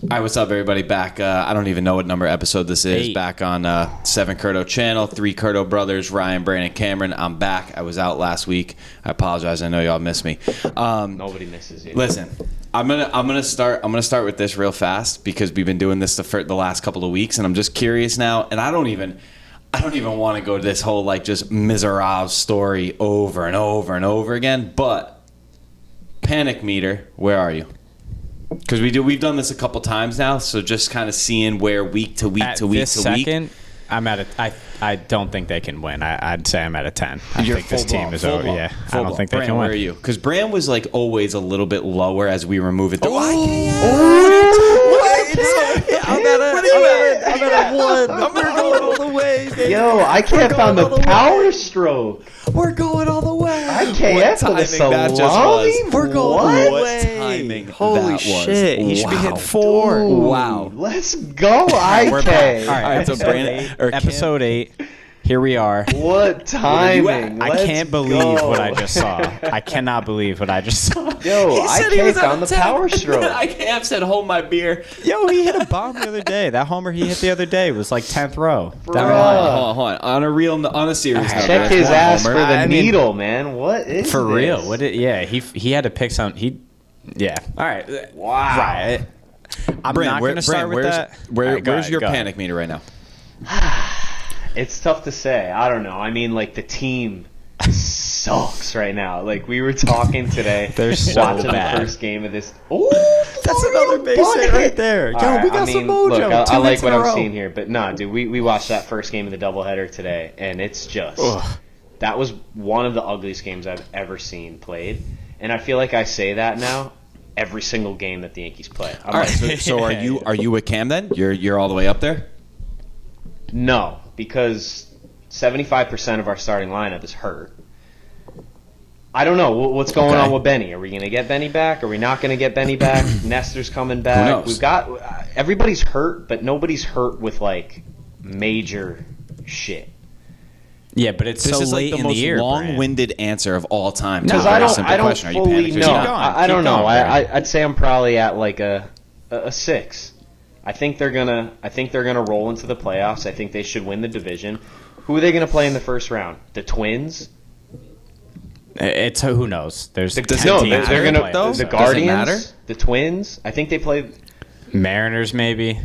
All right, what's up, everybody? Back, I don't even know what number episode this is. 8. Back on 7 Curto channel, 3 Curto brothers, Ryan, Brandon, Cameron. I'm back. I was out last week. I apologize. I know y'all missed me. Nobody misses you. Listen, I'm gonna start with this real fast because we've been doing this the last couple of weeks, and I'm just curious now. And I don't even want to go to this whole like just Miserable story over and over and over again. But panic meter, where are you? Because we've done this a couple times now, so just kind of seeing where week to week to week to week. I'm at I don't think they can win. I'd say I'm at a 10. I You're think this team is over. Yeah, I don't think they Bran, can win. Where are you? Because Bran was like always a little bit lower as we were moving through. I'm at a 1. We're going all the way. Baby. Yo, I can't find the power stroke. We're going all the way. I can't for the salami. We're going all the What way. timing Holy that was. shit! He should be hitting 4. Dude, Wow. Let's go, We're back. IK. All right, so Brandon, episode 8. Here we are. What timing? I can't believe what I just saw. I cannot believe what I just saw. Yo, IK found the power stroke. I can't said hold my beer. Yo, he hit a bomb the other day. That homer he hit the other day was like 10th row. Down the Bruh. line. Hold on. On a serious note. Check his one ass homer. for the I mean, needle, man. What is For this? real. He had to pick some. Yeah. All right. Wow. Right. I'm not going to start with that. Where's your panic meter right now? It's tough to say. I don't know. I mean, like, the team sucks right now. Like, we were talking today, They're so watching bad. the first game of this. Oh, That's another base hit right there. Yo, we got some mojo. Look, I 2 like hits in what a I'm row. seeing here, but nah, dude, we watched that first game of the doubleheader today, and it's just that was one of the ugliest games I've ever seen played, and I feel like I say that now every single game that the Yankees play. I'm All right. like, So are you with Cam then? You're all the way up there. no, because 75% of our starting lineup is hurt. I don't know what's going on with Benny. Are we going to get Benny back? Are we not going to get Benny back? Nestor's coming back. Who knows? We've got everybody's hurt, but nobody's hurt with like major shit. Yeah, but it's This so is like late the in most the year. long-winded answer of all time. to Because a I very don't, simple I don't question. Are you fully panicked or know. not? going. I don't Keep know. going, I'd say I'm probably at like a 6. I think they're gonna roll into the playoffs. I think they should win the division. Who are they gonna play in the first round? The Twins? It's who knows. There's 10 No, teams they're in gonna the playoffs. the Does it Guardians, matter? the Twins. I think they play. Mariners maybe.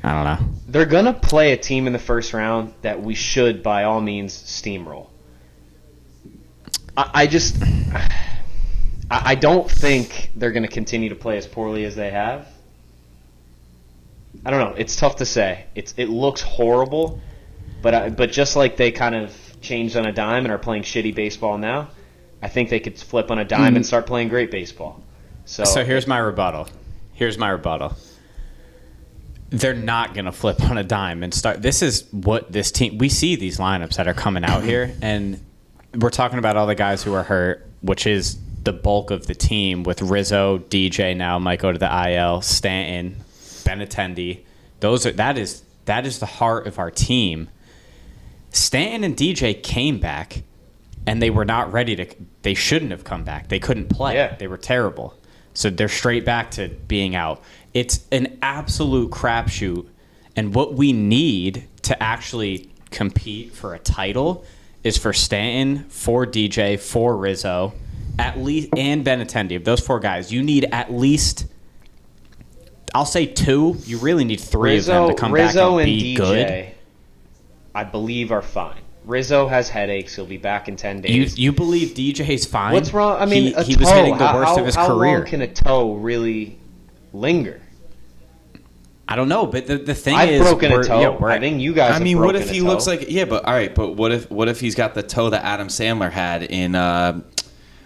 I don't know. They're gonna play a team in the first round that we should, by all means, steamroll. I don't think they're gonna continue to play as poorly as they have. I don't know. It's tough to say. It looks horrible, but just like they kind of changed on a dime and are playing shitty baseball now, I think they could flip on a dime and start playing great baseball. So here's my rebuttal. They're not going to flip on a dime and start. This is what this team. We see these lineups that are coming out here, and we're talking about all the guys who are hurt, which is the bulk of the team with Rizzo, DJ now might go to the IL, Stanton, Benintendi. That is the heart of our team. Stanton and DJ came back, and they were not ready to. They shouldn't have come back. They couldn't play. Yeah. They were terrible. So they're straight back to being out. It's an absolute crapshoot, and what we need to actually compete for a title is for Stanton, for DJ, for Rizzo, at least, and Benintendi. Of those 4 guys, you need at least. I'll say 2. You really need 3 of them to come back and be DJ, good. I believe are fine. Rizzo has headaches. He'll be back in 10 days. You believe DJ's fine? What's wrong? I mean, he was hitting the worst of his how career. long can a toe really linger? I don't know, but the thing I've is, broken a toe. yeah, I think you guys. I mean, have what broken if a he toe. looks like but what if he's got the toe that Adam Sandler had in well,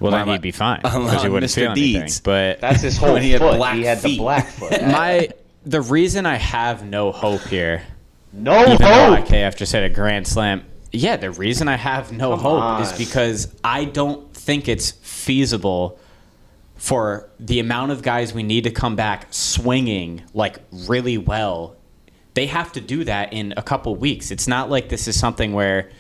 then he'd be fine because he wouldn't Mr. feel anything. Deeds. But That's his whole When he had foot. black He had the feet. black foot. the reason I have no hope here, No even though hope. IKF just hit a grand slam, yeah, the reason I have no Come hope on. is because I don't think it's feasible for the amount of guys we need to come back swinging like really well. They have to do that in a couple weeks. It's not like this is something where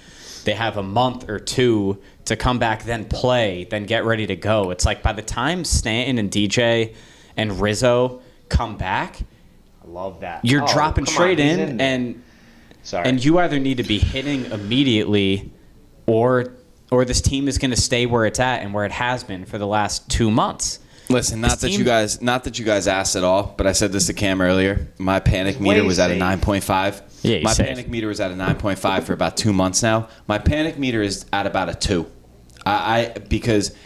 they have a month or 2 to come back, then play, then get ready to go. It's like by the time Stanton and DJ and Rizzo come back, I love that. you're dropping straight in and Sorry. And you either need to be hitting immediately, or this team is going to stay where it's at and where it has been for the last 2 months. Listen, not that you guys asked at all, but I said this to Cam earlier. My panic meter was at a 9.5. Yeah, my panic meter was at a 9.5 for about 2 months now. My panic meter is at about a 2. Because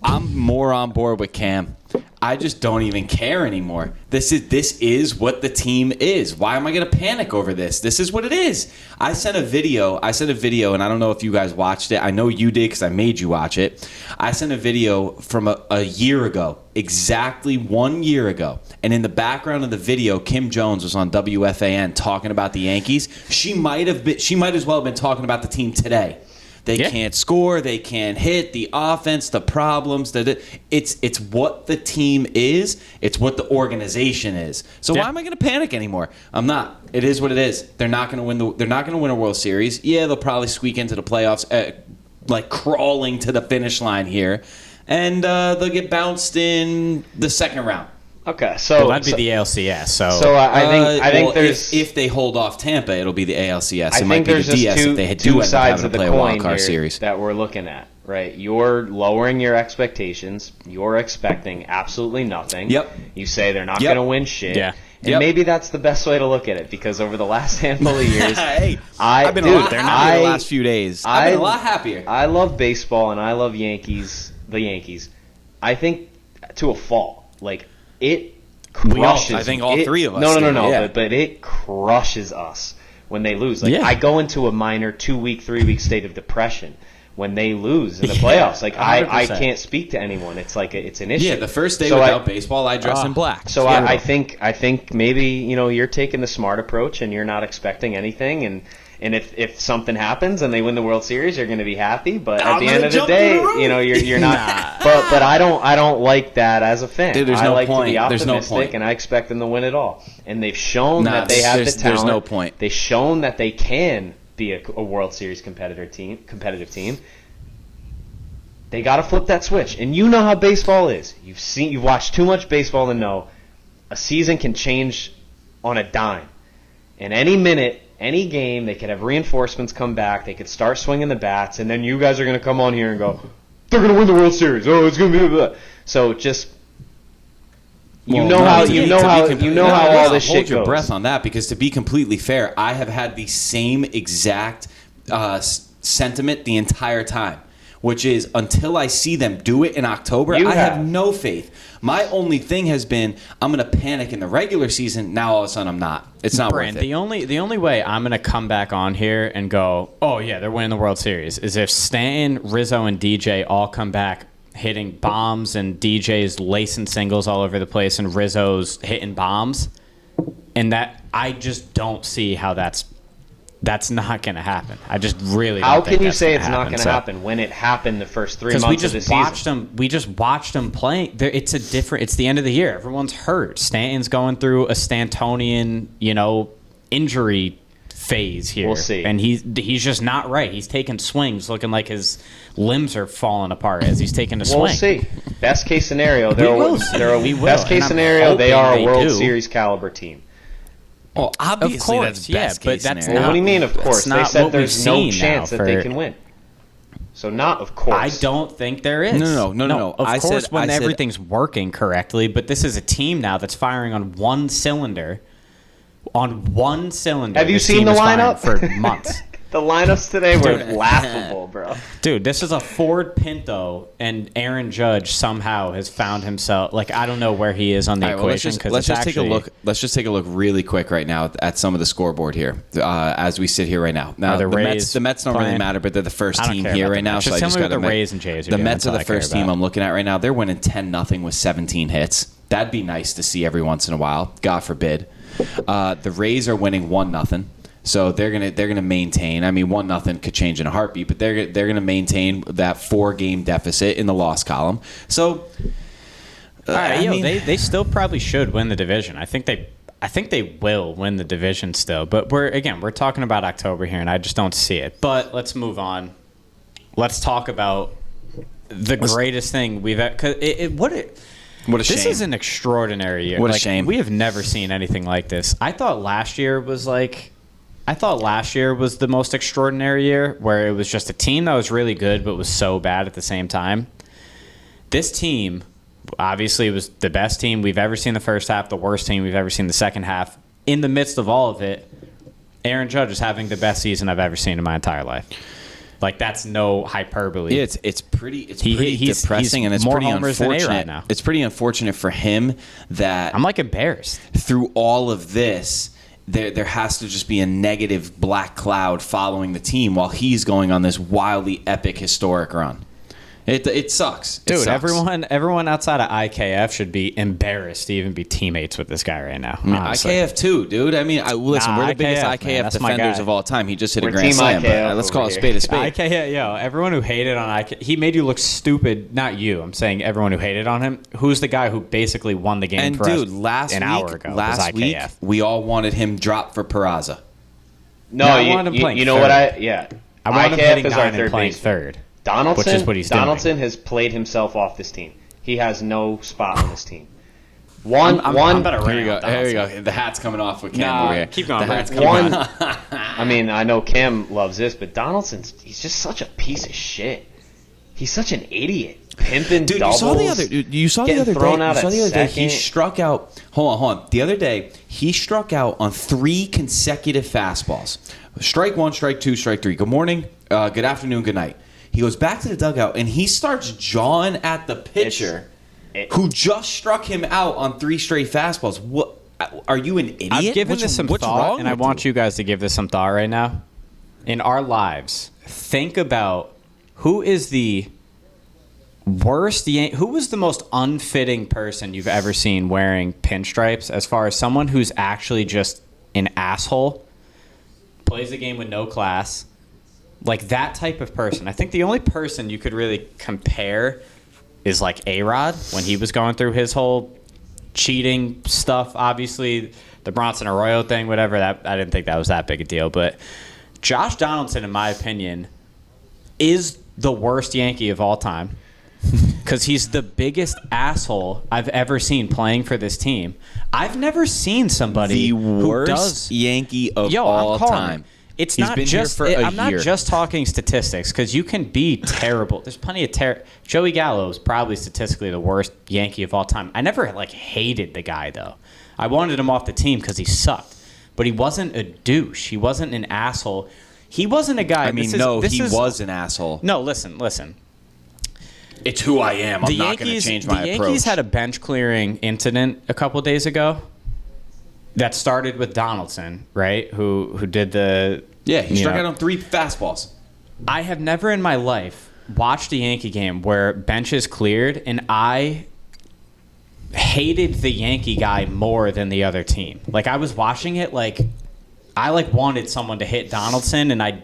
I'm more on board with Cam. I just don't even care anymore. This is what the team is. Why am I going to panic over this? This is what it is. I sent a video, and I don't know if you guys watched it. I know you did because I made you watch it. I sent a video from a year ago, exactly 1 year ago. And in the background of the video, Kim Jones was on WFAN talking about the Yankees. She might as well have been talking about the team today. They can't score. They can't hit. The offense, the problems. It's what the team is. It's what the organization is. So why am I going to panic anymore? I'm not. It is what it is. They're not going to win. They're not going to win a World Series. Yeah, they'll probably squeak into the playoffs, like crawling to the finish line here, and they'll get bounced in the second round. Okay, so that'd be the ALCS. So I think there's if they hold off Tampa, it'll be the ALCS. It might be the DS if they do two end up sides having of to the play a wild coin card here series. that we're looking at. Right, you're lowering your expectations. You're expecting absolutely nothing. Yep. You say they're not going to win shit. Yeah. And maybe that's the best way to look at it, because over the last handful of years, I've been a lot happier the last few days. I've been a lot happier. I love baseball and I love the Yankees. I think to a fault. Like, it crushes. I think all three of us. No. Yeah. But it crushes us when they lose. Like, I go into a minor 2-week, 3-week state of depression when they lose in the playoffs. Like, I can't speak to anyone. It's like it's an issue. Yeah, the first day without baseball, I dress in black. So I think maybe you're taking the smart approach and you're not expecting anything, and if something happens and they win the World Series, you're going to be happy. But at the end of the day, you're not. But I don't like that as a fan. Dude, I like to be optimistic, and I expect them to win it all. And they've shown that they have the talent. There's no point. They've shown that they can be a World Series competitive team. They got to flip that switch. And you know how baseball is. You've watched too much baseball to know a season can change on a dime. And any minute, any game, they could have reinforcements come back. They could start swinging the bats, and then you guys are going to come on here and go, they're going to win the World Series. Oh, it's going to be blah. So just how all this shit Hold your goes. breath on that, because to be completely fair, I have had the same exact sentiment the entire time, which is until I see them do it in October, I have no faith. My only thing has been I'm going to panic in the regular season. Now all of a sudden I'm not. It's not worth it. The only way I'm going to come back on here and go, oh yeah, they're winning the World Series, is if Stanton, Rizzo, and DJ all come back hitting bombs, and DJ's lacing singles all over the place, and Rizzo's hitting bombs, and that I just don't see how that's not going to happen. I just really don't think How can you that's say gonna it's not going to happen when it happened the first 3 months of the season? We just watched them playing. It's the end of the year. Everyone's hurt. Stanton's going through a Stantonian, injury phase here. We'll see. And he's just not right. He's taking swings looking like his limbs are falling apart as he's taking a swing. We'll see. Best case scenario, We will. Best case And scenario, I'm they are a hoping World they do. Series caliber team. Well, obviously Of course, that's best case but that's scenario. What do you mean, of course? They not said what there's we've no seen chance now that they for- can win. So not of course. I don't think there is. No. Of course, when everything's working correctly, but this is a team now that's firing on one cylinder. On one cylinder. Have you this seen team the is firing lineup? for months? The lineups today were laughable, bro. Dude, this is a Ford Pinto, and Aaron Judge somehow has found himself. Like, I don't know where he is on the equation. Let's just take a look. Let's just take a look really quick right now at some of the scoreboard here as we sit here right now. Now the Mets don't really playing? matter, but they're the first I don't team care here about right the now. Mets. So I Just just tell me got to what the Rays and Jays are The doing. Mets are That's the all I first care team about. I'm looking at right now. They're winning 10-0 with 17 hits. That'd be nice to see every once in a while. God forbid. The Rays are winning 1-0. So they're gonna maintain. I mean, 1-0 could change in a heartbeat, but they're gonna maintain that 4-game deficit in the loss column. So, they still probably should win the division. I think they will win the division still. But we're talking about October here, and I just don't see it. But let's move on. Let's talk about the greatest thing we've had. What a shame. This is an extraordinary year. What a shame. We have never seen anything like this. I thought last year was the most extraordinary year, where it was just a team that was really good but was so bad at the same time. This team obviously was the best team we've ever seen the first half, the worst team we've ever seen the second half. In the midst of all of it, Aaron Judge is having the best season I've ever seen in my entire life. Like, that's no hyperbole. Yeah, it's pretty depressing, and it's more pretty homers than A unfortunate. right now. It's pretty unfortunate for him that I'm like embarrassed. through all of this, there has to just be a negative black cloud following the team while he's going on this wildly epic historic run. It sucks. Dude, it sucks. everyone outside of IKF should be embarrassed to even be teammates with this guy right now. I mean, IKF too, dude. I mean, listen, we're the biggest IKF, man, IKF that's my defenders guy. of all time. He just hit We're a grand team slam. But IKF let's call over a spade a spade. IKF, everyone who hated on IKF, he made you look stupid. Not you. I'm saying everyone who hated on him. Who's the guy who basically won the game And for dude, us last an hour ago? last was week, IKF. we all wanted him dropped for Peraza. No, I wanted him playing you know third. what I want him IKF hitting is our 9 and third playing baseman. third. Donaldson, which is what he's doing. Donaldson has played himself off this team. He has no spot on this team. I'm better Here we go. Donaldson. Here we go. The hat's coming off with Cam Nah, over here. keep going, The Brad. hat's coming off. I mean, I know Cam loves this, but he's just such a piece of shit. He's such an idiot. Pimping Dude, doubles. you saw the getting other thrown day. out You saw at the other day. He second. struck out. Hold on. The other day, he struck out on 3 consecutive fastballs. Strike 1, strike 2, strike 3. Good morning. Good afternoon. Good night. He goes back to the dugout and he starts jawing at the pitcher, who just struck him out on 3 straight fastballs. What? Are you an idiot? I've given this some what's thought, wrong and I with want you guys to give this some thought right now. In our lives, think about who is the worst, who was the most unfitting person you've ever seen wearing pinstripes, as far as someone who's actually just an asshole, plays the game with no class, like that type of person. I think the only person you could really compare is like A-Rod when he was going through his whole cheating stuff. Obviously, the Bronson Arroyo thing, whatever. That I didn't think that was that big a deal. But Josh Donaldson, in my opinion, is the worst Yankee of all time because he's the biggest asshole I've ever seen playing for this team. I've never seen somebody The who worst does Yankee of Yo, all I'm calling time. it. It's He's not been here just. for a I'm not year. just talking statistics because you can be terrible. There's plenty of Joey Gallo is probably statistically the worst Yankee of all time. I never hated the guy though. I wanted him off the team because he sucked, but he wasn't a douche. He wasn't an asshole. He wasn't a guy. I mean, he was an asshole. No, listen. It's who I am. I'm not going to change my the approach. Yankees had a bench clearing incident a couple days ago that started with Donaldson, right? Who did the he struck out on 3 fastballs. I have never in my life watched a Yankee game where benches cleared and I hated the Yankee guy more than the other team. Like, I was watching it I wanted someone to hit Donaldson, and I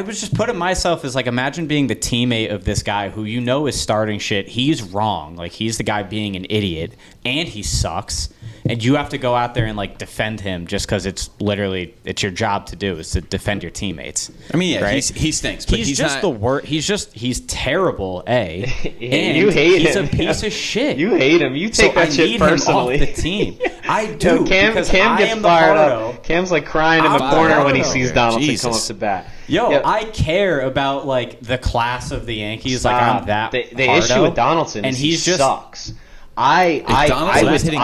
was just putting myself as imagine being the teammate of this guy who is starting shit. He's wrong. He's the guy being an idiot, and he sucks. And you have to go out there and defend him just because it's your job to do is to defend your teammates. I mean, yeah, right? he stinks. But He's just not, the worst. He's terrible. And you hate he's him. a piece of shit. You hate him. You take that I shit need personally. him off the team. I do. Cam because gets I am fired the up. Cam's crying in the I'm corner when he Curto. sees Donaldson Jesus. come up to bat. Yo, I care about the class of the Yankees. Stop. I'm that. The Hardo, issue with Donaldson and is he's he just sucks. I hitting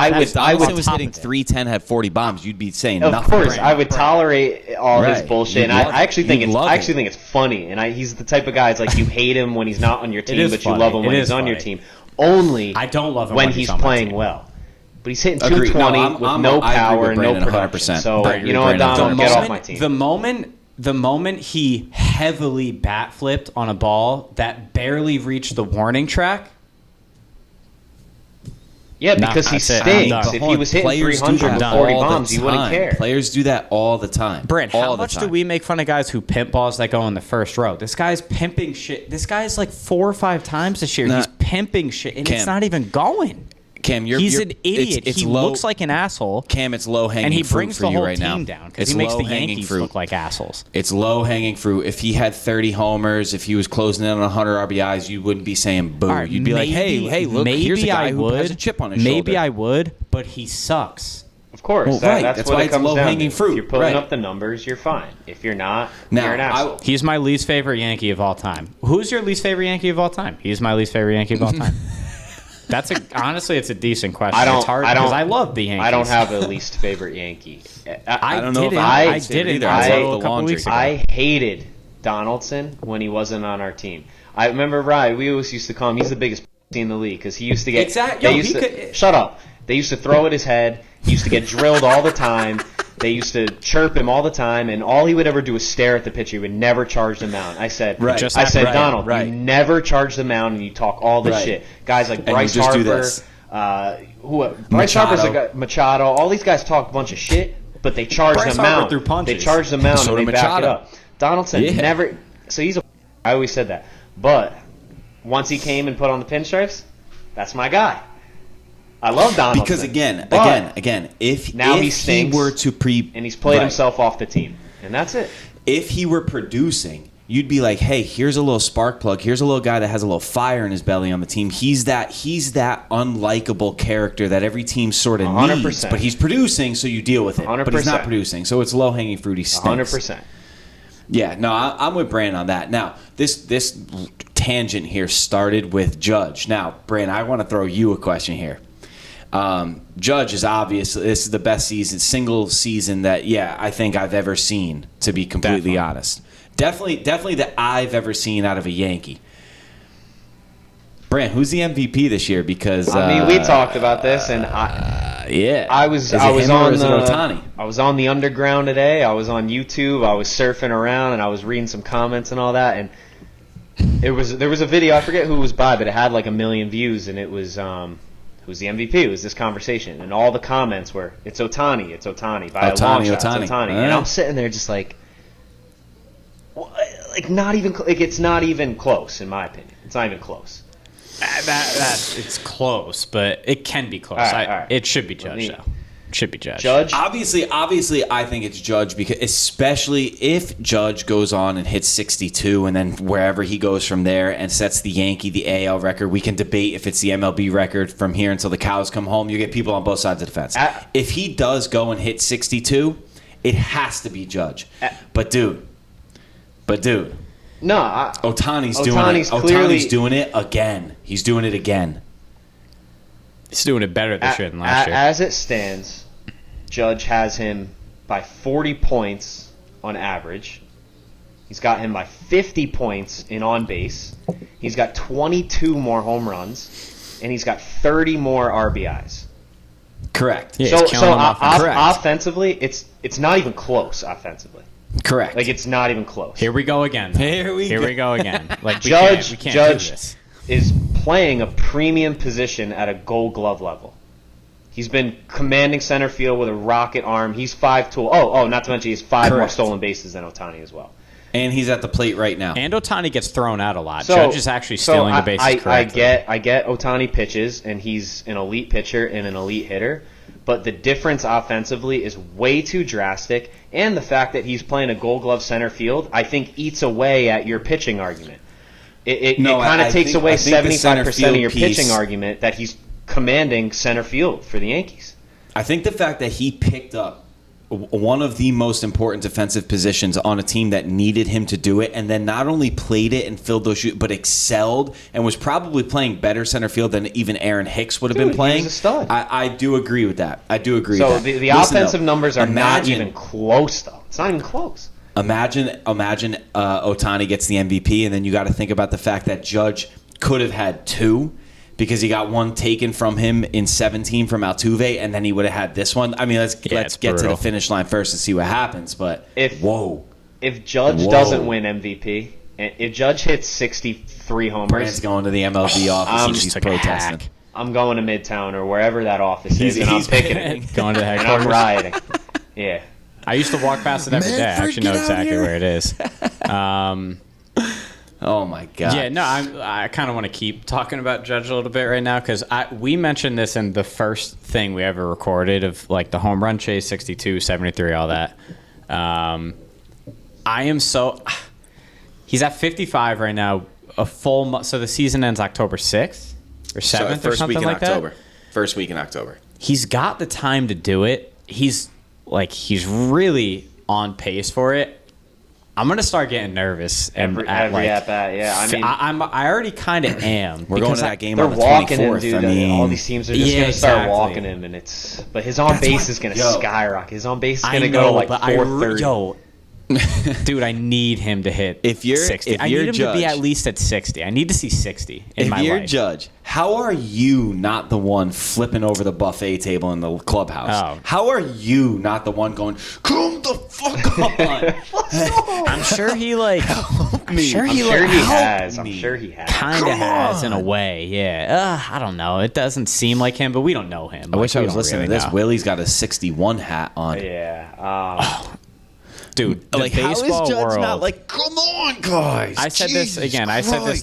310, had 40 bombs, you'd be saying of nothing. course, I would tolerate all his Right. bullshit, and You'd love I actually it. think You'd it's love I it. actually think it's funny. And he's the type of guy. It's you hate him when he's not on your team, is but funny. you love him when It he's is on your funny. team. Only I don't love him when when he's he's on my playing team. well. But he's hitting Agreed. 220 No, with I no agree power with and no Brandon production. 100%. So I agree you know with what, Brandon Donald, get off my team. The moment he heavily bat flipped on a ball that barely reached the warning track. Yeah, because he that's it. stinks. I'm If he was hitting Players do 340 that all bombs, the you wouldn't time. care. Players do that all the time. Brent, all how the much do time. we make fun of guys who pimp balls that go in the first row? This guy's pimping shit. This guy's 4 or 5 times this year. Nah. He's pimping shit, and it's Cam. not even going. Cam, He's an idiot. He looks like an asshole. Cam, it's low hanging fruit. And he brings for the you whole right now. team down because he makes the Yankees look like assholes. It's low hanging fruit. If he had 30 homers, if he was closing in on 100 RBIs, you wouldn't be saying boo. Right, You'd be like, hey, look, here's a guy who has a chip on his shoulder. Maybe I would, but he sucks. Of course, well, that's what why it it's comes low down hanging to. fruit. If you're putting up the numbers, you're fine. If you're not, you're an asshole. He's my least favorite Yankee of all time. Who's your least favorite Yankee of all time? He's my least favorite Yankee of all time. Honestly, it's a decent question. It's hard because I love the Yankees. I don't have a least favorite Yankee. I don't know if I did it a couple weeks ago. I hated Donaldson when he wasn't on our team. I remember we always used to call him. He's the biggest in the league because he used to get. Shut up. They used to throw at his head. He used to get drilled all the time. They used to chirp him all the time, and all he would ever do was stare at the pitcher. He would never charge the mound. I said, Donald, you never charge the mound, and you talk all this shit. Guys like Bryce Harper, Bryce Harper's a guy, Machado. All these guys talk a bunch of shit, but they charge the mound. They charge the mound and they back it up. Donaldson never. So he's a. I always said that, but once he came and put on the pinstripes, that's my guy. I love Donaldson. Because again, if he were to and he's played himself off the team, and that's it. If he were producing, you'd be like, hey, here's a little spark plug. Here's a little guy that has a little fire in his belly on the team. He's that unlikable character that every team sort of 100%. Needs. But he's producing, so you deal with it. 100%. But he's not producing, so it's low hanging fruit. He stinks. 100%. Yeah, no, I'm with Bran on that. Now, this tangent here started with Judge. Now, Bran, I want to throw you a question here. Judge is obviously, this is the best single season that I think I've ever seen, to be completely honest. Definitely that I've ever seen out of a Yankee. Brant, who's the MVP this year? Because we talked about this, and I was on the underground today. I was on YouTube. I was surfing around, and I was reading some comments and all that. And there was a video. I forget who it was by, but it had like 1 million views, and it was who's the MVP? It was this conversation, and all the comments were, "It's Ohtani, it's Ohtani, by a long shot, it's Ohtani." And I'm sitting there just like not even it's not even close in my opinion. It's not even close. It's close, but it can be close. All right. It should be Judge, though. It should be Judge. Obviously, I think it's Judge, because especially if Judge goes on and hits 62, and then wherever he goes from there and sets the AL record, we can debate if it's the MLB record from here until the cows come home. You get people on both sides of the fence. If he does go and hit 62, it has to be Judge. But dude. No, Ohtani's doing it. Ohtani's doing it again. He's doing it again. He's doing it better this year than last year. As it stands, Judge has him by 40 points on average. He's got him by 50 points in on base. He's got 22 more home runs, and he's got 30 more RBIs. Correct. Yeah, offensively, it's not even close. Offensively. Correct. Like, it's not even close. Here we go again. Here we go again. Like, Judge we can't do this. Is playing a premium position at a Gold Glove level. He's been commanding center field with a rocket arm. He's 5'2". Oh, not to mention he has 5 more stolen bases than Ohtani as well. And he's at the plate right now. And Ohtani gets thrown out a lot. Judge is actually stealing the bases correctly. I get Ohtani pitches, and he's an elite pitcher and an elite hitter. But the difference offensively is way too drastic, and the fact that he's playing a Gold Glove center field, I think, eats away at your pitching argument. It kind of takes away 75% of your pitching argument that he's commanding center field for the Yankees. I think the fact that he picked up one of the most important defensive positions on a team that needed him to do it, and then not only played it and filled those shoes, but excelled and was probably playing better center field than even Aaron Hicks would have been playing. He was a stud. I do agree with that. So the offensive numbers are not even close, though. It's not even close. Imagine Ohtani gets the MVP, and then you got to think about the fact that Judge could have had 2 because he got one taken from him in 17 from Altuve, and then he would have had this one. I mean, let's get to the finish line first and see what happens. But if Judge doesn't win MVP, if Judge hits 63 homers, Brand's going to the MLB office. He's protesting. I'm going to Midtown or wherever that office is, and I'm picking it. Going to the headquarters. And I'm riding. Yeah. I used to walk past it every day. I actually know exactly where it is. Oh my god. Yeah, no, I kind of want to keep talking about Judge a little bit right now because we mentioned this in the first thing we ever recorded of like the home run chase, 62, 73, all that. He's at 55 right now. A full month, so the season ends October 6th or 7th or something like that. First week in October. He's got the time to do it. He's really on pace for it. I'm gonna start getting nervous every at bat. Yeah, I mean, I already kind of am. We're going to that game they're on the walking 24th. him, dude. All these teams are just gonna start walking him, and but his on base is gonna skyrocket. His on base is gonna go to like 430. Dude, I need him to hit 60. I need him to be at least at 60. I need to see 60 in my life. If you're Judge, how are you not the one flipping over the buffet table in the clubhouse? Oh. How are you not the one going, come the fuck on? I'm sure he I'm sure he has. Kind of has in a way, yeah. I don't know. It doesn't seem like him, but we don't know him. I wish I was listening to this. Willie's got a 61 hat on. Yeah. Dude, the like, how is baseball Judge world, not like, come on, guys? I said Jesus this again. Christ. I said this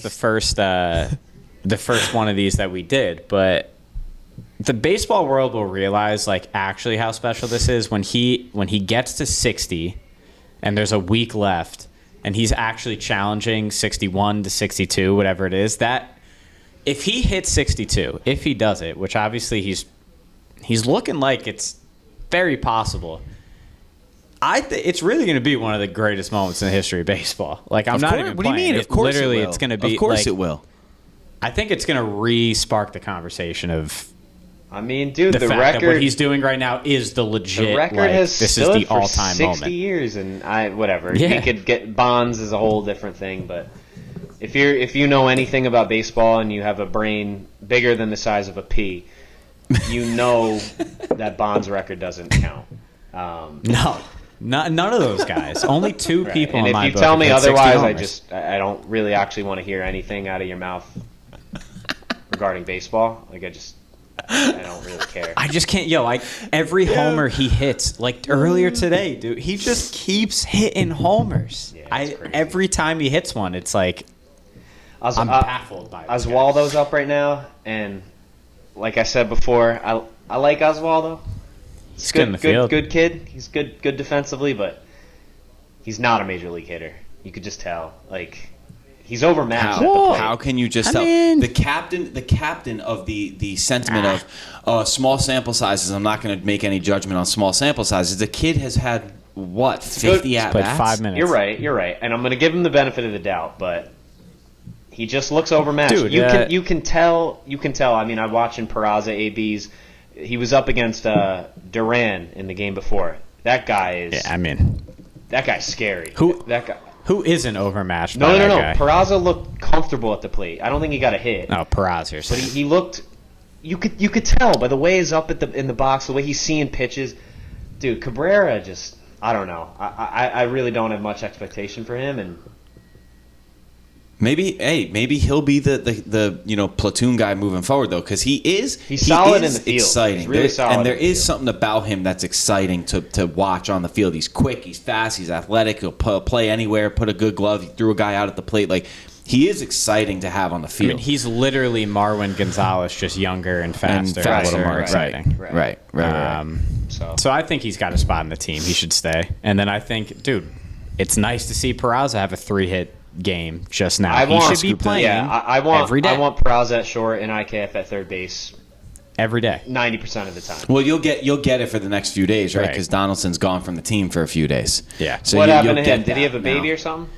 the first one of these that we did, but the baseball world will realize like actually how special this is when he gets to 60 and there's a week left and he's actually challenging 61 to 62, whatever it is. That if he hits 62, if he does it, which obviously he's looking like it's very possible. It's really going to be one of the greatest moments in the history of baseball. Like, I'm not even playing. What do you mean? Of course literally, it will. It's going to be. Of course like, it will. I think it's going to re-spark the conversation of. I mean, dude, the fact record. That what he's doing right now is the legit. The record like, has this stood is the for all-time 60 moment. years, and whatever. Yeah. You could get Bonds is a whole different thing, but if you know anything about baseball and you have a brain bigger than the size of a pea, you know that Bonds' record doesn't count. No. None of those guys. Only two people and in my if you book tell me have hit 60 otherwise, homers. I don't really actually want to hear anything out of your mouth regarding baseball. Like I don't really care. I just can't. Every homer he hits, like earlier today, dude, he just keeps hitting homers. Yeah, every time he hits one, it's like I'm baffled by it. Oswaldo's up right now, and like I said before, I like Oswaldo. He's good in the field. Good kid. He's good defensively, but he's not a major league hitter. You could just tell. Like he's overmatched. How can you just tell? The captain of the sentiment of small sample sizes. I'm not going to make any judgment on small sample sizes. The kid has had 50 at bats. 5 minutes. You're right, and I'm going to give him the benefit of the doubt, but he just looks overmatched. Dude, you can tell. I mean, I watched in Peraza ABs. He was up against Duran in the game before. That guy is. Yeah, I mean, that guy's scary. That guy. Who isn't overmatched? No. Guy? Peraza looked comfortable at the plate. I don't think he got a hit. No, Peraza. But he looked. You could tell by the way he's up in the box, the way he's seeing pitches. Dude, Cabrera just. I don't know. I really don't have much expectation for him, and. Maybe he'll be the platoon guy moving forward though, because he's solid in the field. Exciting. He's really solid, and there is something about him that's exciting to watch on the field. He's quick, he's fast, he's athletic. He'll play anywhere, put a good glove. He threw a guy out at the plate. Like he is exciting to have on the field. I mean, he's literally Marwin Gonzalez, just younger and faster, a little more exciting. Right. So I think he's got a spot in the team. He should stay. And then I think, dude, it's nice to see Peraza have a 3-hit game just now. He should be playing every day. I want Peraza at short and IKF at third base every day, 90% of the time. Well, you'll get it for the next few days, right? Because Donaldson's gone from the team for a few days. Yeah. So what happened to him? Did he have a baby or something?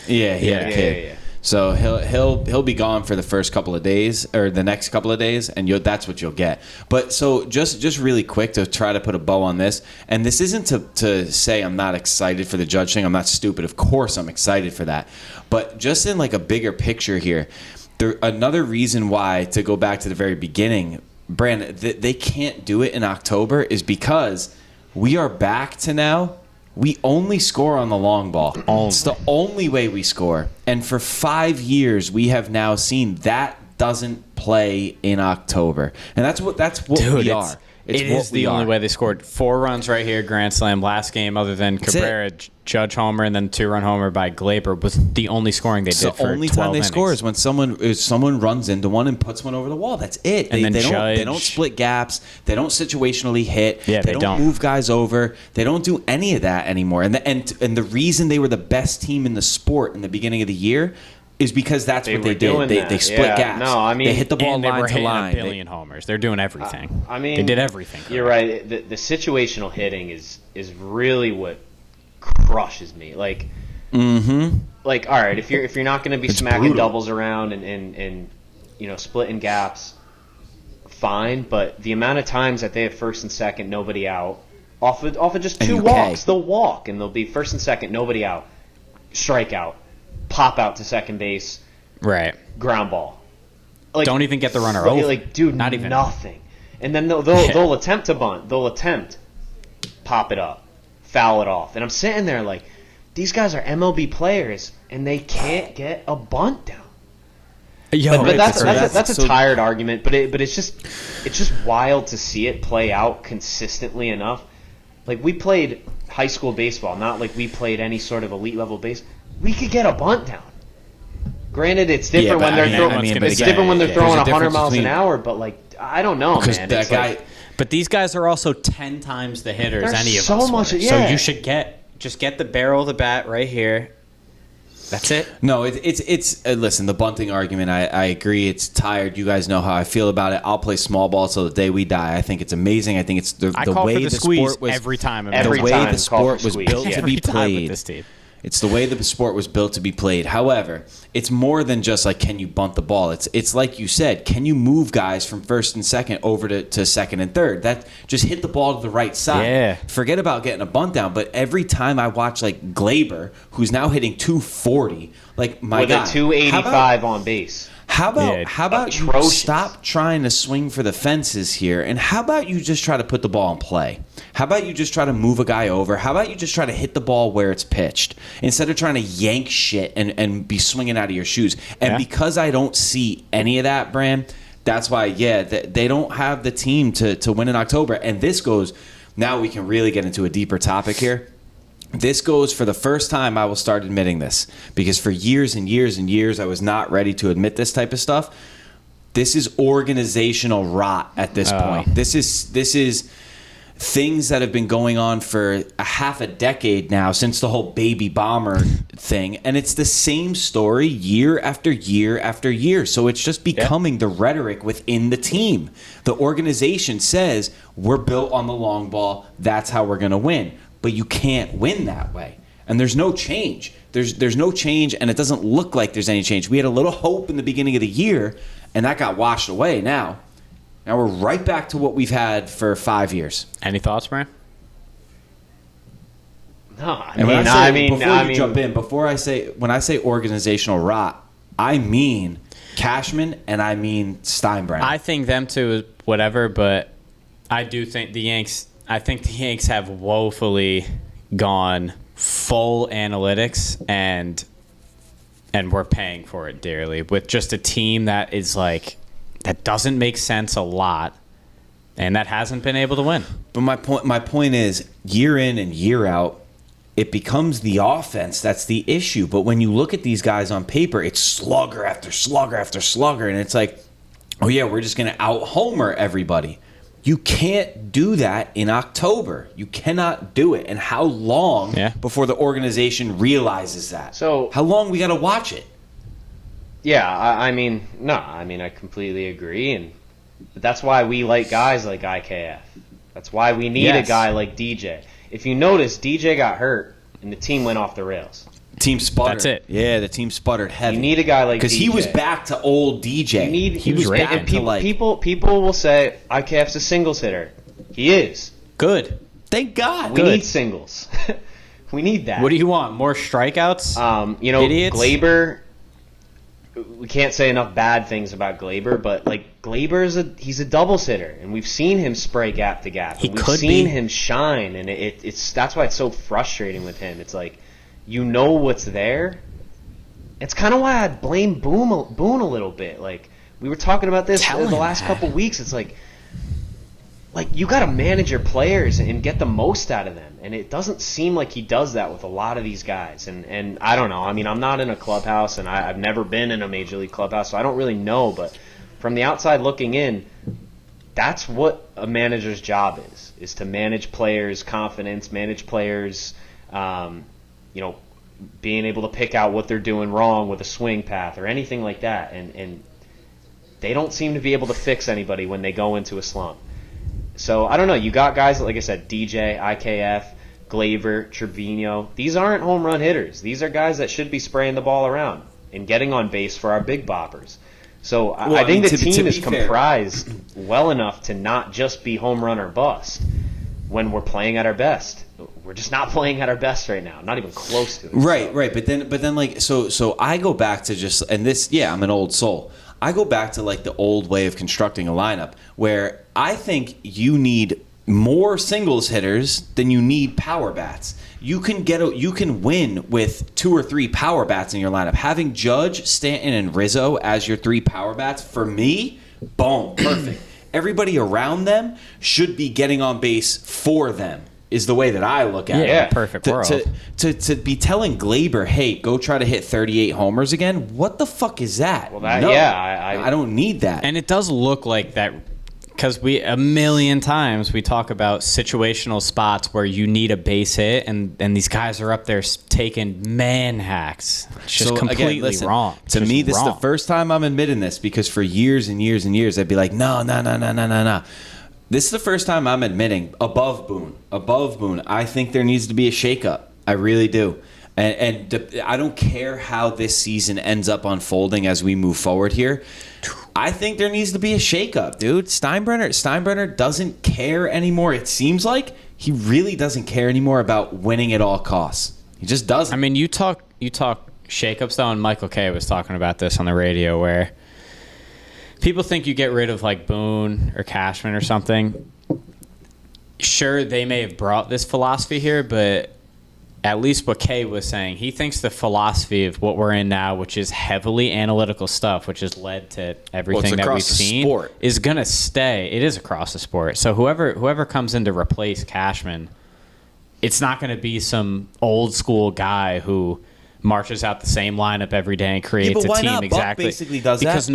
Yeah, he had a kid. Yeah. So he'll be gone for the first couple of days or the next couple of days, and that's what you'll get. But so just really quick to try to put a bow on this, and this isn't to say I'm not excited for the Judge thing. I'm not stupid. Of course I'm excited for that. But just in like a bigger picture here, another reason why, to go back to the very beginning, Brandon, they can't do it in October is because we are back to now. We only score on the long ball. It's the only way we score. And for 5 years, we have now seen that doesn't play in October. And that's what Dude, we are. It's It is the only way they scored 4 runs right here, grand slam. Last game, other than Cabrera, Judge homer, and then 2-run homer by Glaber, was the only scoring they did for 12 innings. The only time they score is when someone runs into one and puts one over the wall. That's it. They don't split gaps. They don't situationally hit. Yeah, they don't move guys over. They don't do any of that anymore. And the reason they were the best team in the sport in the beginning of the year is because that's what they did. They split gaps. No, I mean, they hit the ball and they line were to hitting line. a billion homers. They're doing everything. They did everything. You're right. The situational hitting is really what crushes me. Like, like, all right, if you're not going to be smacking brutal. doubles around and splitting gaps, fine. But the amount of times that they have first and second, nobody out, off of just 2 walks, they'll walk and they'll be first and second, nobody out, strikeout, pop out to second base, Right. ground ball. Like, don't even get the runner over. Like, dude, not even nothing. And then they'll attempt to bunt. They'll attempt, pop it up, foul it off. And I'm sitting there like, these guys are MLB players and they can't get a bunt down. But that's a tired argument. But it's just wild to see it play out consistently enough. Like, we played high school baseball, not like we played any sort of elite level base. We could get a bunt down. Granted, it's different when they're throwing 100 miles an hour. But like, I don't know, man. That guy. But these guys are also 10 times the hitters any of so us much, were. yeah. So you should just get the barrel of the bat right here. That's it. No, it's listen, the bunting argument, I agree. It's tired. You guys know how I feel about it. I'll play small ball till the day we die. I think it's amazing. I think it's the way the sport was every time. The way the sport was built to be played. With this team. It's the way the sport was built to be played. However, it's more than just like, can you bunt the ball? It's like you said, can you move guys from first and second over to second and third? That just hit the ball to the right side. Yeah. Forget about getting a bunt down. But every time I watch like Glaber, who's now hitting 240, like my with God, a 285 on base. How about you atrocious. stop trying to swing for the fences here, and how about you just try to put the ball in play? How about you just try to move a guy over? How about you just try to hit the ball where it's pitched instead of trying to yank shit and be swinging out of your shoes? And because I don't see any of that, Bran, that's why, they don't have the team to win in October. And this goes, now we can really get into a deeper topic here. This goes for the first time I will start admitting this, because for years and years and years I was not ready to admit this type of stuff. This is organizational rot at this point. This is things that have been going on for a half a decade now, since the whole baby bomber thing, and it's the same story year after year after year. So it's just becoming the rhetoric within the team. The organization says we're built on the long ball, that's how we're going to win. But you can't win that way. And there's no change. There's no change, and it doesn't look like there's any change. We had a little hope in the beginning of the year, and that got washed away now. Now we're right back to what we've had for 5 years. Any thoughts, Brian? No, when I say organizational rot, I mean Cashman and I mean Steinbrenner. I think them two is whatever, but I do think the Yanks have woefully gone full analytics, and we're paying for it dearly with just a team that is like, that doesn't make sense a lot, and that hasn't been able to win. But my point is, year in and year out, it becomes the offense that's the issue. But when you look at these guys on paper, it's slugger after slugger after slugger, and it's like, oh yeah, we're just going to out-homer everybody. You can't do that in October. You cannot do it. And how long before the organization realizes that? So how long we got to watch it? Yeah, I completely agree, and that's why we like guys like IKF. That's why we need a guy like DJ. If you notice, DJ got hurt, and the team went off the rails. Team sputtered. That's it. Yeah, the team sputtered heavy. You need a guy like DJ. Because he was back to old DJ. He was back to like... People will say, IKF's a singles hitter. He is. Good. Thank God. We need singles. We need that. What do you want? More strikeouts? Idiots? Glaber... We can't say enough bad things about Glaber, but like Glaber he's a doubles hitter, and we've seen him spray gap to gap. We've seen him shine, and it's that's why it's so frustrating with him. It's like, you know what's there. It's kind of why I blame Boone a little bit. Like, we were talking about this the last couple weeks. It's like like, you got to manage your players and get the most out of them. And it doesn't seem like he does that with a lot of these guys. And I don't know. I mean, I'm not in a clubhouse, and I've never been in a major league clubhouse, so I don't really know. But from the outside looking in, that's what a manager's job is to manage players' confidence, manage players, being able to pick out what they're doing wrong with a swing path or anything like that. And they don't seem to be able to fix anybody when they go into a slump. So, I don't know. You got guys, like I said, DJ, IKF, Glaber, Trevino. These aren't home run hitters. These are guys that should be spraying the ball around and getting on base for our big boppers. So, I think the team is comprised well enough to not just be home run or bust when we're playing at our best. We're just not playing at our best right now. Not even close to it. Right. But then like, so I go back to just, and this, I'm an old soul. I go back to like the old way of constructing a lineup where I think you need more singles hitters than you need power bats. You can win with 2 or 3 power bats in your lineup. Having Judge, Stanton, and Rizzo as your 3 power bats, for me, boom, perfect. Everybody around them should be getting on base for them, is the way that I look at it. Yeah, perfect world. To be telling Glaber, hey, go try to hit 38 homers again, what the fuck is that? Well, I don't need that. And it does look like that, because we a million times we talk about situational spots where you need a base hit, and these guys are up there taking man hacks. It's just completely wrong. To me, this is the first time I'm admitting this, because for years and years and years, I'd be like, no. This is the first time I'm admitting above Boone. I think there needs to be a shakeup. I really do. And I don't care how this season ends up unfolding as we move forward here. I think there needs to be a shakeup, dude. Steinbrenner doesn't care anymore. It seems like he really doesn't care anymore about winning at all costs. He just doesn't. I mean, you talk shakeups though, and Michael Kay was talking about this on the radio where people think you get rid of like Boone or Cashman or something. Sure, they may have brought this philosophy here, but at least what Kay was saying, he thinks the philosophy of what we're in now, which is heavily analytical stuff, which has led to everything that we've seen, is going to stay. It is across the sport. So whoever comes in to replace Cashman, it's not going to be some old school guy who marches out the same lineup every day and creates a team exactly. Buck basically does because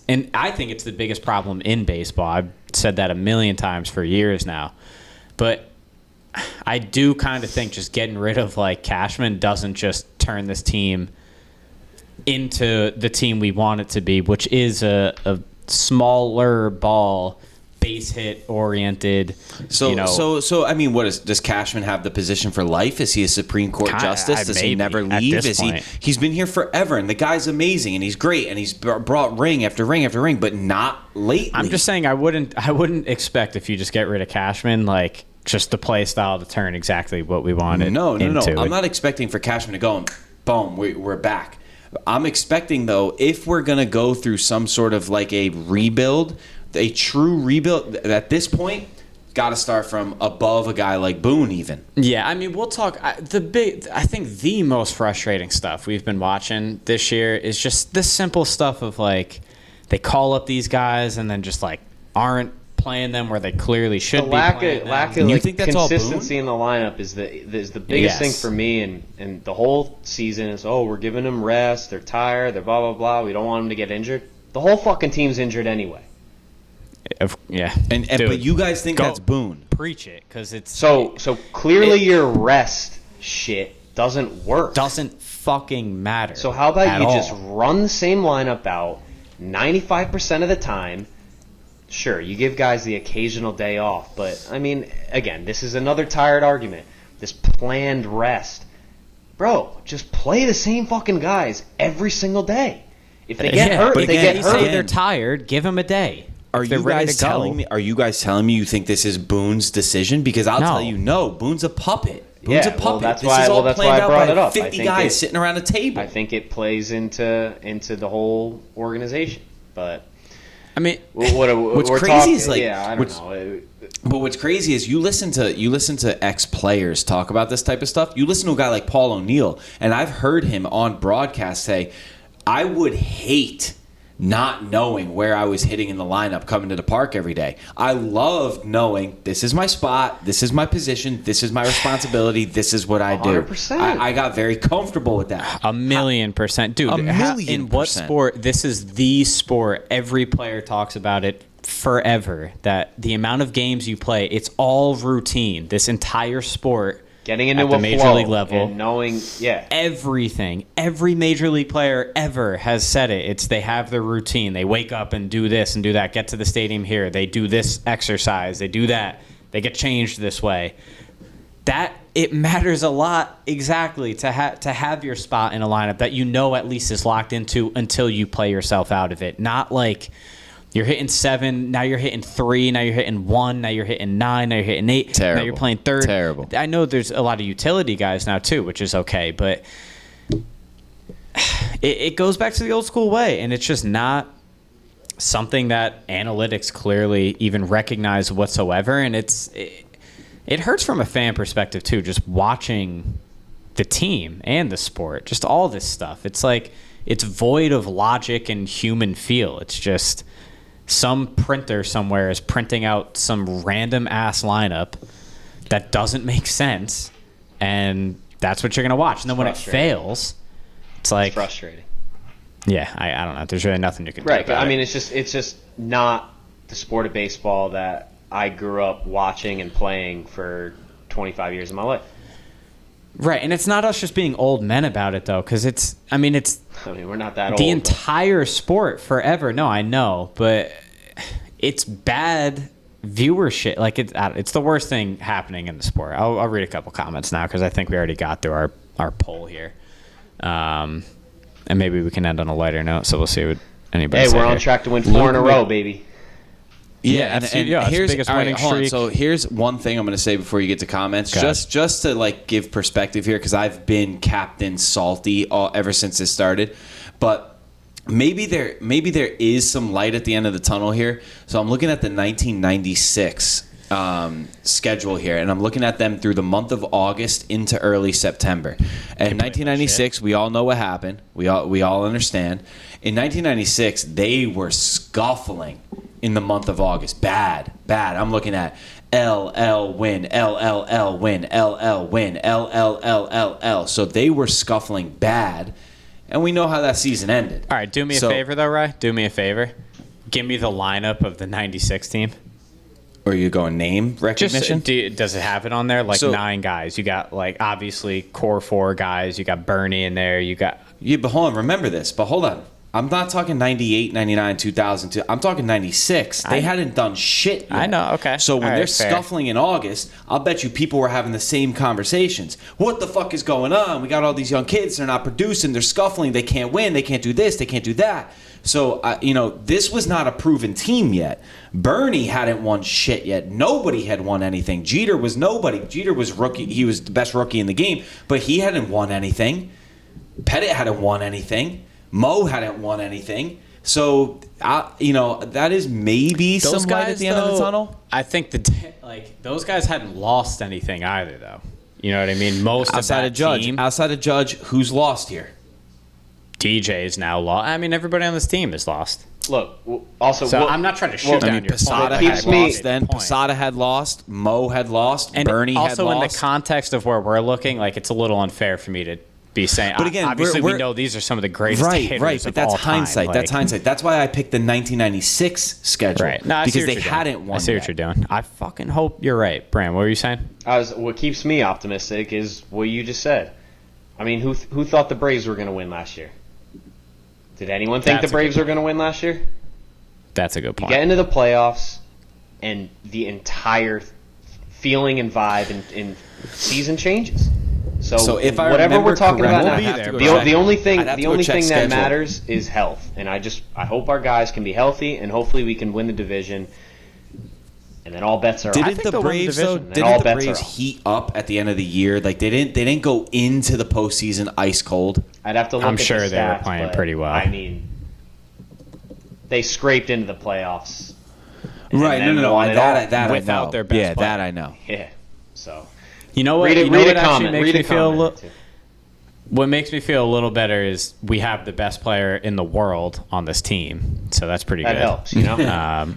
and I think it's the biggest problem in baseball. I've said that a million times for years now. But I do kind of think just getting rid of like Cashman doesn't just turn this team into the team we want it to be, which is a smaller ball, base hit oriented. So I mean, does Cashman have the position for life? Is he a Supreme Court justice? Does he never leave? He's been here forever, and the guy's amazing, and he's great, and he's brought ring after ring after ring, but not lately. I'm just saying I wouldn't expect, if you just get rid of Cashman, like just the play style to turn exactly what we wanted. No. I'm not expecting for Cashman to go and boom, we're back. I'm expecting, though, if we're going to go through some sort of like a rebuild, a true rebuild, at this point, got to start from above a guy like Boone even. Yeah, I mean, we'll talk. I think the most frustrating stuff we've been watching this year is just the simple stuff of like they call up these guys and then just like aren't playing them where they clearly should be playing them. Lack of like, consistency in the lineup is the biggest thing for me, and the whole season is, we're giving them rest, they're tired, they're blah, blah, blah, we don't want them to get injured. The whole fucking team's injured anyway. Yeah. But you guys think that's Boone. Preach it, because it's... So clearly your rest shit doesn't work. Doesn't fucking matter. So how about you just run the same lineup out 95% of the time. Sure, you give guys the occasional day off, but, I mean, again, this is another tired argument. This planned rest. Bro, just play the same fucking guys every single day. If they get hurt, say they're tired, give them a day. Are you guys telling me you think this is Boone's decision? Because I'll tell you, no, Boone's a puppet. Boone's a puppet. Well, that's why I brought it up. 50 guys sitting around a table. I think it plays into the whole organization, but... I mean, what's crazy is like, I don't know. But what's crazy is you listen to ex players talk about this type of stuff. You listen to a guy like Paul O'Neill, and I've heard him on broadcast say, "I would hate not knowing where I was hitting in the lineup coming to the park every day. I loved knowing this is my spot, this is my position, this is my responsibility, this is what I do. 100%. I got very comfortable with that. 1,000,000%. Dude, in what sport, this is the sport, every player talks about it forever, that the amount of games you play, it's all routine. This entire sport, getting into at the a major flow league level, and knowing, everything, every major league player ever has said it. It's they have their routine. They wake up and do this and do that. Get to the stadium here. They do this exercise. They do that. They get changed this way. That it matters a lot, exactly, to have your spot in a lineup that you know at least is locked into until you play yourself out of it. Not like you're hitting 7, now you're hitting 3, now you're hitting 1, now you're hitting 9, now you're hitting 8, Terrible. now you're playing third. Terrible. I know there's a lot of utility guys now too, which is okay, but it goes back to the old school way, and it's just not something that analytics clearly even recognize whatsoever, and it hurts from a fan perspective too, just watching the team and the sport, just all this stuff. It's like it's void of logic and human feel. It's just some printer somewhere is printing out some random ass lineup that doesn't make sense, and that's what you're gonna watch. And then when it fails, it's like frustrating. Yeah, I don't know. There's really nothing you can do Right, about but I it. mean, it's just not the sport of baseball that I grew up watching and playing for 25 years of my life. Right, and it's not us just being old men about it though, because I mean, we're not that old. The entire sport forever. No, I know, but it's bad viewership. Like it's the worst thing happening in the sport. I'll read a couple comments now because I think we already got through our poll here, and maybe we can end on a lighter note. So we'll see what anybody. Hey, say we're on here. track to win 4 in a row, baby. Yeah, and it's here's the biggest all right, winning hold on. streak. So here's one thing I'm going to say before you get to comments, Go ahead. just to like give perspective here, because I've been Captain Salty ever since this started, but maybe there is some light at the end of the tunnel here. So I'm looking at the 1996 schedule here, and I'm looking at them through the month of August into early September. And 1996, we all know what happened. We all understand. In 1996, they were scuffling in the month of August. Bad. I'm looking at LL win, LLL win, LL win, LLLLL. So they were scuffling bad, and we know how that season ended. All right, do me a favor though, Rye. Do me a favor. Give me the lineup of the '96 team. Or you going name recognition? Does it have it on there? Like 9 guys. You got like obviously core 4 guys. You got Bernie in there. You got. Yeah, but hold on. Remember this. But hold on. I'm not talking 98, 99, 2002. I'm talking 96. They hadn't done shit yet. I know, okay. So when All they're right, fair. scuffling in August, I'll bet you people were having the same conversations. What the fuck is going on? We got all these young kids. They're not producing. They're scuffling. They can't win. They can't do this. They can't do that. So, this was not a proven team yet. Bernie hadn't won shit yet. Nobody had won anything. Jeter was nobody. Jeter was rookie. He was the best rookie in the game, but he hadn't won anything. Pettit hadn't won anything. Mo hadn't won anything. So, that is maybe Those some light at the end of the tunnel. I think those guys hadn't lost anything either, though. You know what I mean? Most Outside of of that Judge, team, who's lost here? DJ is now lost. I mean, everybody on this team is lost. Look, also, So I'm not trying to shoot down your Posada point. keeps had me- lost then. Posada had lost. Mo had lost. And Bernie had lost. also in the context of where we're looking, like it's a little unfair for me to be saying. But again, obviously we're- we know these are some of the greatest hitters Right, but of that's all time. hindsight. That's hindsight. That's why I picked the 1996 schedule. Right. No, I see because what they you're doing. hadn't won I see yet. what you're doing. I fucking hope you're right. Bram, what were you saying? What keeps me optimistic is what you just said. I mean, who thought the Braves were going to win last year? Did anyone think That's the a Braves good were going to win last year? That's a good point. Get into the playoffs, and the entire feeling and vibe and season changes. So if I whatever remember we're talking about correctly, now, I'd have to go the check- only thing I'd have to go check that schedule. matters is health, and I hope our guys can be healthy, and hopefully we can win the division, and then all bets are off. Didn't think the they'll win the Braves though? division. And all Didn't the bets are Braves off. heat up at the end of the year? Like they didn't go into the postseason ice cold. I'd have to look I'm at sure the they were stats, playing but, pretty well. I mean, they scraped into the playoffs. and Right? then No. won it all. That I Without know. their best yeah, player. that I know. Yeah. So You know what? read You know a what actually comment. makes Read me a feel a comment. little. What makes me feel a little better is we have the best player in the world on this team, so that's pretty That good. helps, you know.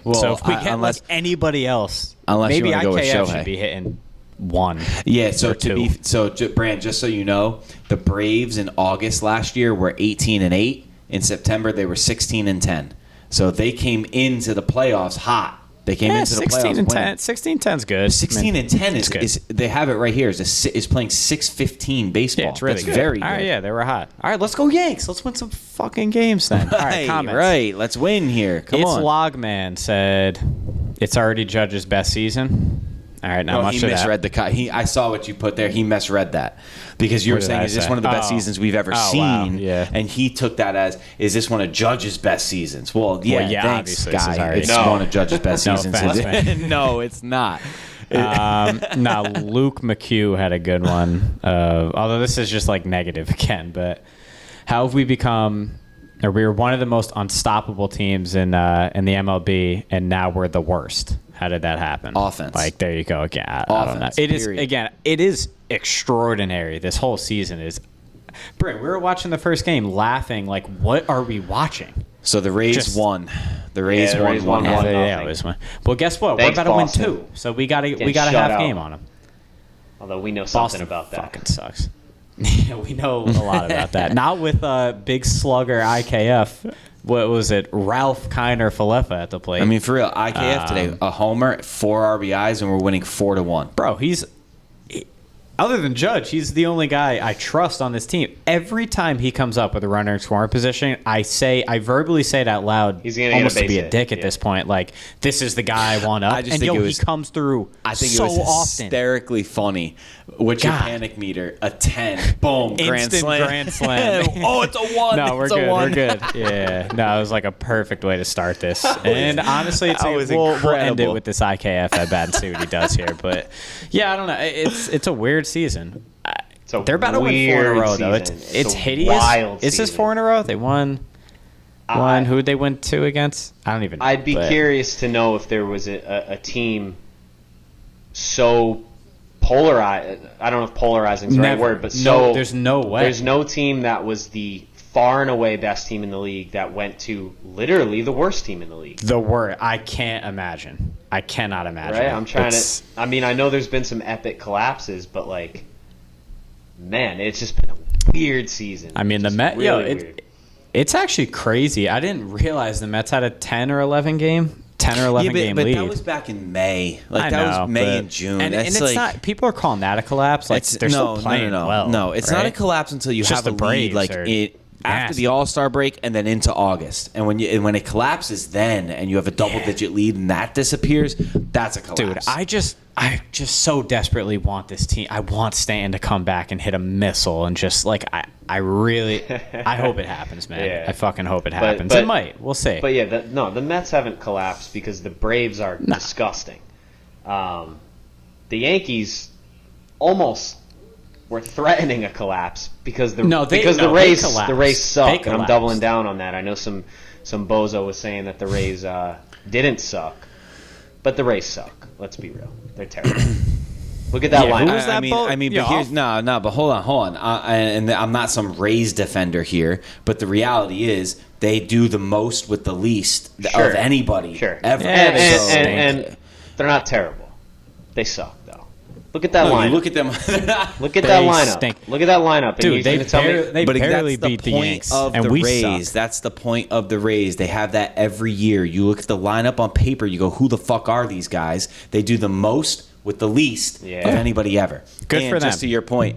Well, so if we get unless- like anybody else, unless you maybe wanna go with IKF Shohei. should be hitting 1. Yeah, so or 2. Brand, just so you know, the Braves in August last year were 18-8. In September, they were 16-10. So they came into the playoffs hot. They came into the playoffs 16-10. winning. 16-10's good. 16-10 it's good. is they have it right here. Is playing 6-15 baseball. Yeah, it's really That's good. very good. All right, yeah, they were hot. All right, let's go Yanks. Let's win some fucking games then. All right, comments. Right. Let's win here. Come on. Logman said it's already Judge's best season. All right, not much he of that. misread the I saw what you put there. He misread that because you were What did saying, I "Is this say? one of the best Oh. seasons we've ever Oh, seen?" wow. Yeah. And he took that as, "Is this one of Judge's best seasons?" Well, yeah, yeah, thanks, obviously this is guy. already- It's No. one of Judge's best No seasons. offense, man. No, it's not. Now, Luke McHugh had a good one. Although this is just like negative again, but how have we become? Or we were one of the most unstoppable teams in the MLB, and now we're the worst. How did that happen? Offense. Like there you go again. I don't know. Offense, It is period. again. It is extraordinary. This whole season is. Brent, we were watching the first game, laughing like, "What are we watching?" So the Rays Just- won. The Rays Yeah, the won Rays 1-0. won 1-0. Yeah, it was one. Well, guess what? Thanks, we're about to win Boston. 2, so we got a Getting half shut out. game on them. Although we know something Boston about that. fucking sucks. Yeah, we know a lot about that. Not with big slugger IKF. What was it? Ralph Kiner Falefa at the plate. I mean, for real, IKF today, a homer, 4 RBIs, and we're winning 4-1. bro, other than Judge, he's the only guy I trust on this team. Every time he comes up with a runner in scoring position, I verbally say it out loud, He's gonna get a almost to base be a hit, dick at yeah. this point. Like, this is the guy I want up. I just And think yo, it was- he comes through I think so it was often. hysterically funny. What's your God. panic meter? A 10. Boom. Grand Instant slam. grand slam. Oh, it's a 1. No, we're It's a good. 1. We're good. Yeah. No, it was like a perfect way to start this. And honestly, it's that was we'll end it incredible. with this IKF at bat and see what he does here. But yeah, I don't know. It's a weird season. It's a They're about to win 4 in a weird row, though. season. It's a hideous. wild Is this season. 4 in a row? They won. Who would they win 2 against? I don't even know. I'd be but- curious to know if there was a team so polarized. I don't know if polarizing is the right Never. word, but No, there's no way. There's no team that was the far and away best team in the league that went to literally the worst team in the league. The word. I can't imagine. I cannot imagine. Right? I'm trying It's- to. I mean, I know there's been some epic collapses, but like, man, it's just been a weird season. I mean, the Just Met. really weird. It's actually crazy. I didn't realize the Mets had a 10 or 11 game game but lead. that was back in May. Like I that know, was May but- and June. and That's it's like, not. People are calling that a collapse. Like they're still playing well. No, it's not a right? collapse until you It's have just a the lead. Braves Like are it after nasty. the All-Star break and then into August. And when it collapses, then and you have a double-digit lead and that disappears, that's a collapse. Dude, I just so desperately want this team. I want Stan to come back and hit a missile and just like I really I hope it happens, man. Yeah. I fucking hope it happens. but- It might. We'll see. But yeah, the Mets haven't collapsed because the Braves are disgusting. The Yankees almost were threatening a collapse because the they Rays collapsed. the Rays suck, They and I'm collapsed. doubling down on that. I know some bozo was saying that the Rays didn't suck, but the Rays suck. Let's be real, they're terrible. Look at that Yeah, line. who was that? But here's but hold on. And I'm not some Rays defender here, but the reality is they do the most with the least Sure. of anybody Sure. ever. Yeah, they So- stink. and they're not terrible. They suck though. Look at that No, lineup. you look at them. Look at They that lineup. stink. Look at that lineup. And Dude, you're they gonna tell me barely, But barely that's the beat the point Yanks, of and the we Rays. suck. That's the point of the Rays. They have that every year. You look at the lineup on paper. You go, who the fuck are these guys? They do the most with the least Yeah. of anybody ever. Good and for them. Just to your point,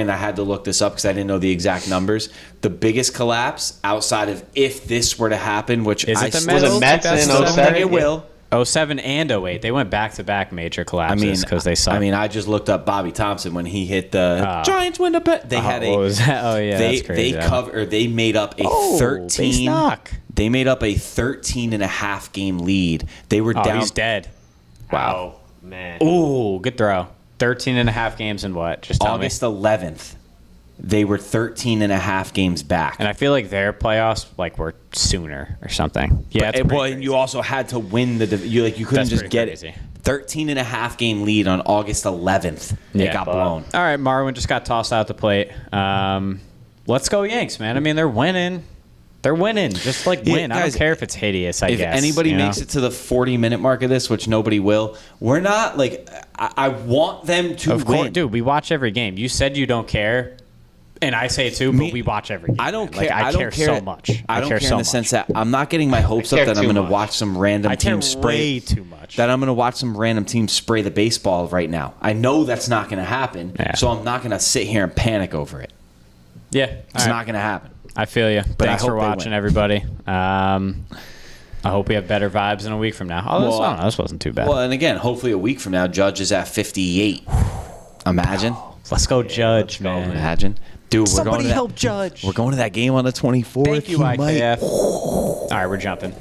and I had to look this up because I didn't know the exact numbers. The biggest collapse outside of if this were to happen, which Is I it the still Mets? Was it Mets I in still don't 07? think it will. 07 and 08. They went back-to-back major I collapses mean, because they suck. I just looked up Bobby Thompson when he hit the Giants win the bet. They had what was that? Oh, yeah, They that's crazy. they made up a Base 13. knock. They made up a 13 and a half game lead. They were Oh, down. he's dead. wow, man. Ooh, good throw. 13 and a half games in what? Just tell August me. 11th. They were 13 and a half games back. And I feel like their playoffs were sooner or something. Yeah, it's Well, pretty and crazy. you also had to win the. You couldn't That's just pretty get crazy. it. 13.5 game lead on August 11th. It got blown. All right, Marwin just got tossed out the plate. Let's go Yanks, man. I mean, they're winning. They're winning. Just win. Guys, I don't care if it's hideous, I guess. If anybody makes it to the 40-minute mark of this, which nobody will, we're not I want them to win. Of course, dude, we watch every game. You said you don't care, and I say it too, but we watch every game. I don't care. I care so much. I don't care in the sense that I'm not getting my hopes up that I'm going to watch some random team spray. Way too much. That I'm going to watch some random team spray the baseball right now. I know that's not going to happen, so I'm not going to sit here and panic over it. Yeah. It's not going to happen. I feel you. But Thanks for watching, everybody. I hope we have better vibes in a week from now. This wasn't too bad. Well, and again, hopefully a week from now, Judge is at 58. Imagine. Let's go, Judge, man. Imagine. Dude, Somebody help Judge. We're going to that game on the 24th. Thank you, IKF. All right, we're jumping.